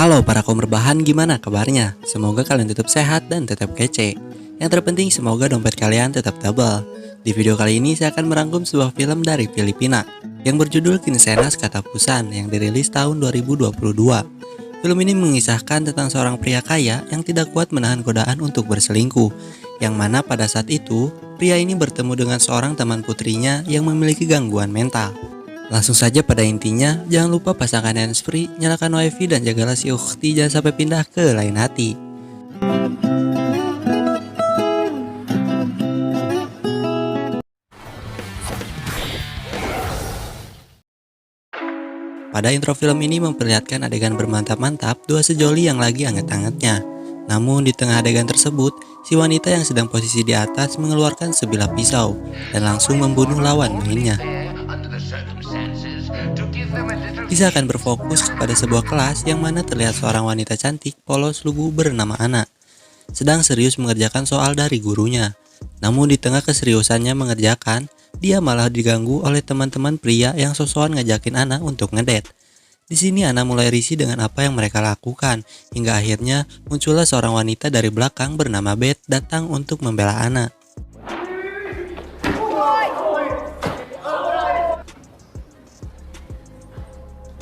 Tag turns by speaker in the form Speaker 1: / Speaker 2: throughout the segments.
Speaker 1: Halo para kaum rebahan, gimana kabarnya? Semoga kalian tetap sehat dan tetap kece. Yang terpenting semoga dompet kalian tetap tebal. Di video kali ini saya akan merangkum sebuah film dari Filipina yang berjudul Quincenas Katapusan yang dirilis tahun 2022. Film ini mengisahkan tentang seorang pria kaya yang tidak kuat menahan godaan untuk berselingkuh, yang mana pada saat itu pria ini bertemu dengan seorang teman putrinya yang memiliki gangguan mental. Langsung saja pada intinya, jangan lupa pasangkan handsfree, nyalakan wifi dan jagalah si ukhti jangan sampai pindah ke lain hati. Pada intro film ini memperlihatkan adegan bermantap-mantap dua sejoli yang lagi anget-angetnya. Namun di tengah adegan tersebut, si wanita yang sedang posisi di atas mengeluarkan sebilah pisau dan langsung membunuh lawan mainnya. Kisah akan berfokus kepada sebuah kelas yang mana terlihat seorang wanita cantik, polos, lugu bernama Ana sedang serius mengerjakan soal dari gurunya. Namun di tengah keseriusannya mengerjakan, dia malah diganggu oleh teman-teman pria yang sosokan ngajakin Ana untuk ngedate. Di sini Ana mulai risih dengan apa yang mereka lakukan, hingga akhirnya muncullah seorang wanita dari belakang bernama Beth datang untuk membela Ana.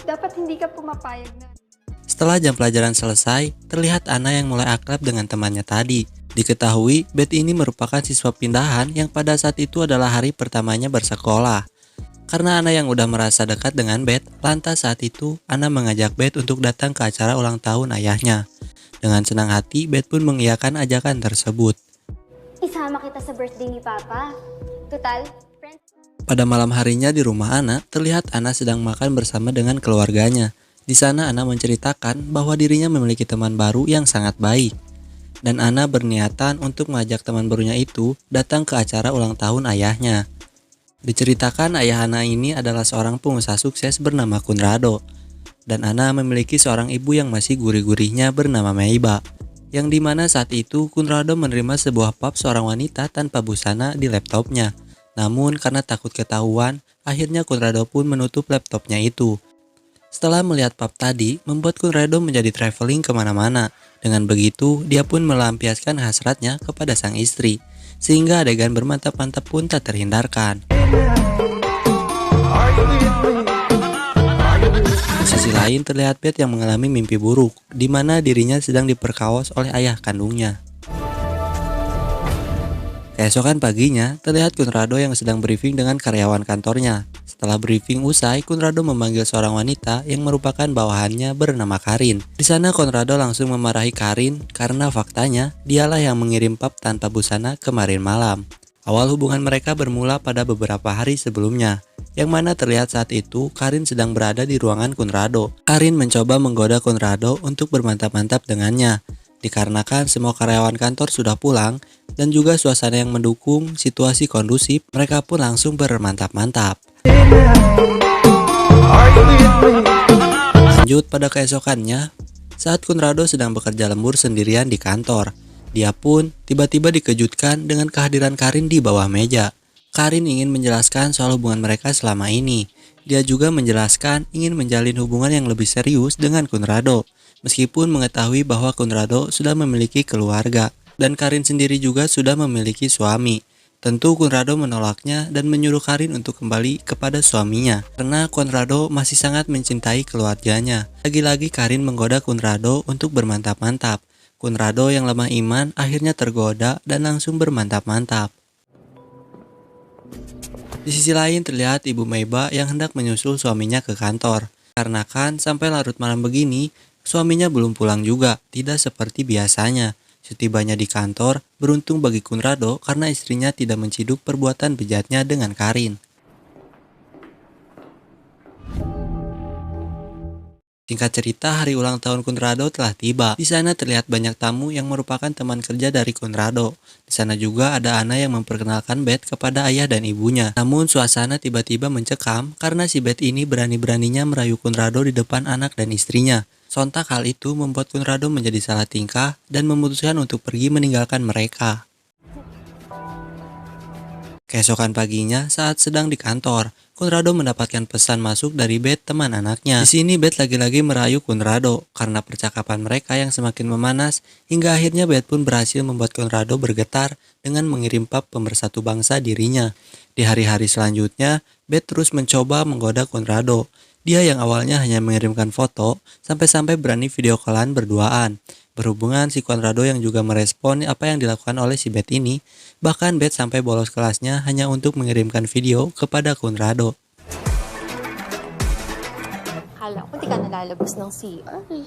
Speaker 2: Dapat hindi ka pumapayag na.
Speaker 1: Setelah jam pelajaran selesai, terlihat Ana yang mulai akrab dengan temannya tadi. Diketahui, Beth ini merupakan siswa pindahan yang pada saat itu adalah hari pertamanya bersekolah. Karena Ana yang udah merasa dekat dengan Beth, lantas saat itu Ana mengajak Beth untuk datang ke acara ulang tahun ayahnya. Dengan senang hati, Beth pun mengiyakan ajakan tersebut.
Speaker 2: Isama kita sa birthday ni Papa. Total, friends.
Speaker 1: Pada malam harinya di rumah Ana, terlihat Ana sedang makan bersama dengan keluarganya. Di sana Ana menceritakan bahwa dirinya memiliki teman baru yang sangat baik. Dan Ana berniatan untuk mengajak teman barunya itu datang ke acara ulang tahun ayahnya. Diceritakan ayah Ana ini adalah seorang pengusaha sukses bernama Conrado. Dan Ana memiliki seorang ibu yang masih gurih-gurihnya bernama Meiba. Yang dimana saat itu Conrado menerima sebuah pap seorang wanita tanpa busana di laptopnya. Namun karena takut ketahuan, akhirnya Conrado pun menutup laptopnya itu. Setelah melihat pub tadi, membuat Conrado menjadi traveling kemana-mana. Dengan begitu, dia pun melampiaskan hasratnya kepada sang istri, sehingga adegan bermantap-mantap pun tak terhindarkan. Di sisi lain, terlihat Beth yang mengalami mimpi buruk, di mana dirinya sedang diperkaos oleh ayah kandungnya. Keesokan paginya, terlihat Conrado yang sedang briefing dengan karyawan kantornya. Setelah briefing usai, Conrado memanggil seorang wanita yang merupakan bawahannya bernama Karin. Di sana Conrado langsung memarahi Karin karena faktanya dialah yang mengirim pap tanpa busana kemarin malam. Awal hubungan mereka bermula pada beberapa hari sebelumnya, yang mana terlihat saat itu Karin sedang berada di ruangan Conrado. Karin mencoba menggoda Conrado untuk bermantap-mantap dengannya. Dikarenakan semua karyawan kantor sudah pulang dan juga suasana yang mendukung situasi kondusif, mereka pun langsung bermantap-mantap. Lanjut pada keesokannya, saat Conrado sedang bekerja lembur sendirian di kantor, dia pun tiba-tiba dikejutkan dengan kehadiran Karin di bawah meja. Karin ingin menjelaskan soal hubungan mereka selama ini. Dia juga menjelaskan ingin menjalin hubungan yang lebih serius dengan Conrado. Meskipun mengetahui bahwa Conrado sudah memiliki keluarga dan Karin sendiri juga sudah memiliki suami. Tentu Conrado menolaknya dan menyuruh Karin untuk kembali kepada suaminya karena Conrado masih sangat mencintai keluarganya. Lagi-lagi Karin menggoda Conrado untuk bermantap-mantap. Conrado yang lemah iman akhirnya tergoda dan langsung bermantap-mantap. Di sisi lain terlihat Ibu Meiba yang hendak menyusul suaminya ke kantor. Karena kan sampai larut malam begini, suaminya belum pulang juga, tidak seperti biasanya. Setibanya di kantor, beruntung bagi Conrado karena istrinya tidak menciduk perbuatan bejatnya dengan Karin. Singkat cerita, hari ulang tahun Conrado telah tiba. Di sana terlihat banyak tamu yang merupakan teman kerja dari Conrado. Di sana juga ada Ana yang memperkenalkan Beth kepada ayah dan ibunya. Namun suasana tiba-tiba mencekam karena si Beth ini berani-beraninya merayu Conrado di depan anak dan istrinya. Sontak hal itu membuat Conrado menjadi salah tingkah dan memutuskan untuk pergi meninggalkan mereka. Keesokan paginya saat sedang di kantor, Conrado mendapatkan pesan masuk dari Beth, teman anaknya. Di sini Beth lagi-lagi merayu Conrado karena percakapan mereka yang semakin memanas hingga akhirnya Beth pun berhasil membuat Conrado bergetar dengan mengirim pap pemersatu bangsa dirinya. Di hari-hari selanjutnya, Beth terus mencoba menggoda Conrado. Dia yang awalnya hanya mengirimkan foto, sampai-sampai berani video callan berduaan. Berhubungan si Conrado yang juga merespon apa yang dilakukan oleh si Beth ini, bahkan Beth sampai bolos kelasnya hanya untuk mengirimkan video kepada Conrado.
Speaker 3: Akala ko di ka nalalabas ng CR eh.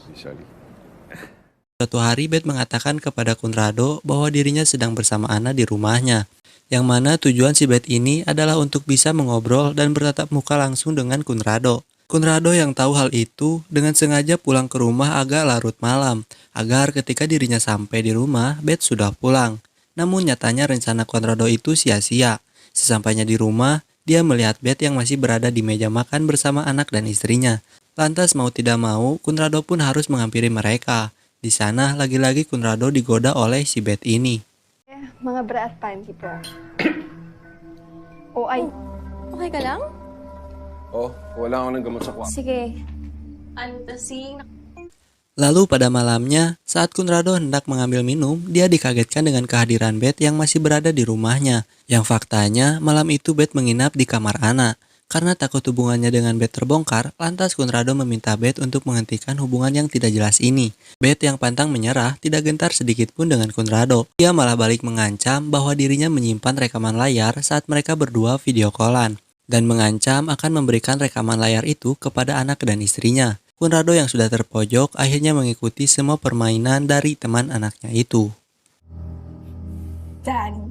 Speaker 1: Suatu hari Beth mengatakan kepada Conrado bahwa dirinya sedang bersama Anna di rumahnya, yang mana tujuan si Beth ini adalah untuk bisa mengobrol dan bertatap muka langsung dengan Conrado. Conrado yang tahu hal itu dengan sengaja pulang ke rumah agak larut malam, agar ketika dirinya sampai di rumah, Beth sudah pulang. Namun nyatanya rencana Conrado itu sia-sia. Sesampainya di rumah, dia melihat Beth yang masih berada di meja makan bersama anak dan istrinya. Lantas mau tidak mau, Conrado pun harus menghampiri mereka. Di sana lagi-lagi Conrado digoda oleh si Beth ini.
Speaker 4: Mga bra at timekeeper. O ay,
Speaker 3: Okay ka lang?
Speaker 5: Oh, wala akong ng gamot sa kwarto.
Speaker 4: sige.
Speaker 3: Antasing.
Speaker 1: Lalu pada malamnya, saat Conrado hendak mengambil minum, dia dikagetkan dengan kehadiran Beth yang masih berada di rumahnya. Yang faktanya, malam itu Beth menginap di kamar Anna. Karena takut hubungannya dengan Beth terbongkar, lantas Conrado meminta Beth untuk menghentikan hubungan yang tidak jelas ini. Beth yang pantang menyerah tidak gentar sedikit pun dengan Conrado. Dia malah balik mengancam bahwa dirinya menyimpan rekaman layar saat mereka berdua video callan. Dan mengancam akan memberikan rekaman layar itu kepada anak dan istrinya. Conrado yang sudah terpojok akhirnya mengikuti semua permainan dari teman anaknya itu.
Speaker 4: Daddy.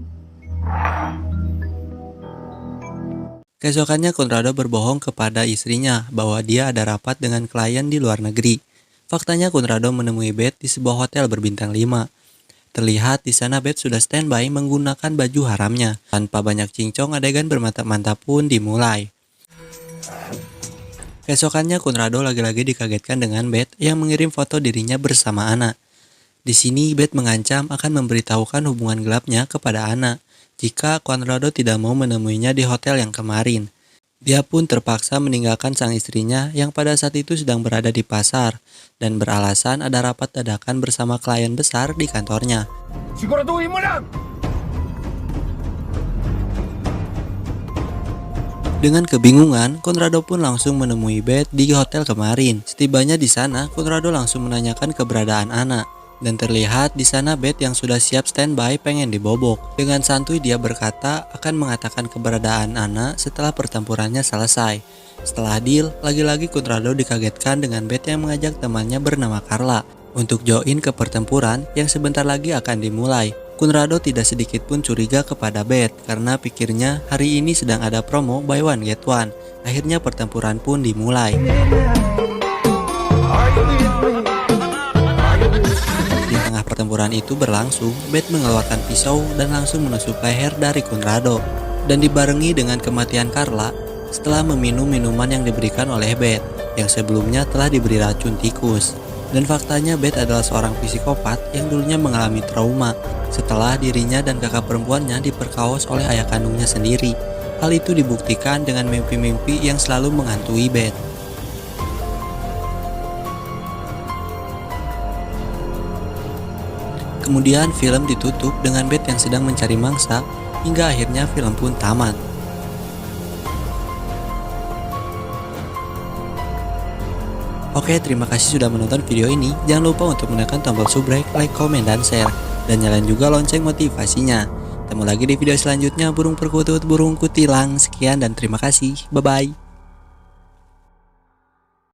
Speaker 1: Keesokannya Conrado berbohong kepada istrinya bahwa dia ada rapat dengan klien di luar negeri. Faktanya Conrado menemui Beth di sebuah hotel berbintang 5. Terlihat di sana Beth sudah standby menggunakan baju haramnya. Tanpa banyak cincong, adegan bermantap-mantap pun dimulai. Keesokannya Conrado lagi-lagi dikagetkan dengan Beth yang mengirim foto dirinya bersama Anna. Di sini Beth mengancam akan memberitahukan hubungan gelapnya kepada Anna jika Conrado tidak mau menemuinya di hotel yang kemarin. Dia pun terpaksa meninggalkan sang istrinya yang pada saat itu sedang berada di pasar dan beralasan ada rapat dadakan bersama klien besar di kantornya.
Speaker 5: Siguraduhin mo lang!
Speaker 1: Dengan kebingungan, Conrado pun langsung menemui Beth di hotel kemarin. Setibanya di sana, Conrado langsung menanyakan keberadaan Anna. Dan terlihat di sana Beth yang sudah siap standby pengen dibobok. Dengan santuy dia berkata akan mengatakan keberadaan Anna setelah pertempurannya selesai. Setelah deal, lagi-lagi Conrado dikagetkan dengan Beth yang mengajak temannya bernama Carla untuk join ke pertempuran yang sebentar lagi akan dimulai. Conrado tidak sedikit pun curiga kepada Beth karena pikirnya hari ini sedang ada promo buy one get one. Akhirnya pertempuran pun dimulai. Di tengah pertempuran itu berlangsung, Beth mengeluarkan pisau dan langsung menusuk leher dari Conrado. Dan dibarengi dengan kematian Carla setelah meminum minuman yang diberikan oleh Beth yang sebelumnya telah diberi racun tikus. Dan faktanya Beth adalah seorang psikopat yang dulunya mengalami trauma setelah dirinya dan kakak perempuannya diperkaos oleh ayah kandungnya sendiri. Hal itu dibuktikan dengan mimpi-mimpi yang selalu menghantui Beth. Kemudian film ditutup dengan Beth yang sedang mencari mangsa hingga akhirnya film pun tamat. Oke, terima kasih sudah menonton video ini. Jangan lupa untuk menekan tombol subrek, like, komen, dan share. Dan nyalain juga lonceng motivasinya. Ketemu lagi di video selanjutnya. Burung perkutut, burung kutilang. Sekian dan terima kasih. Bye-bye.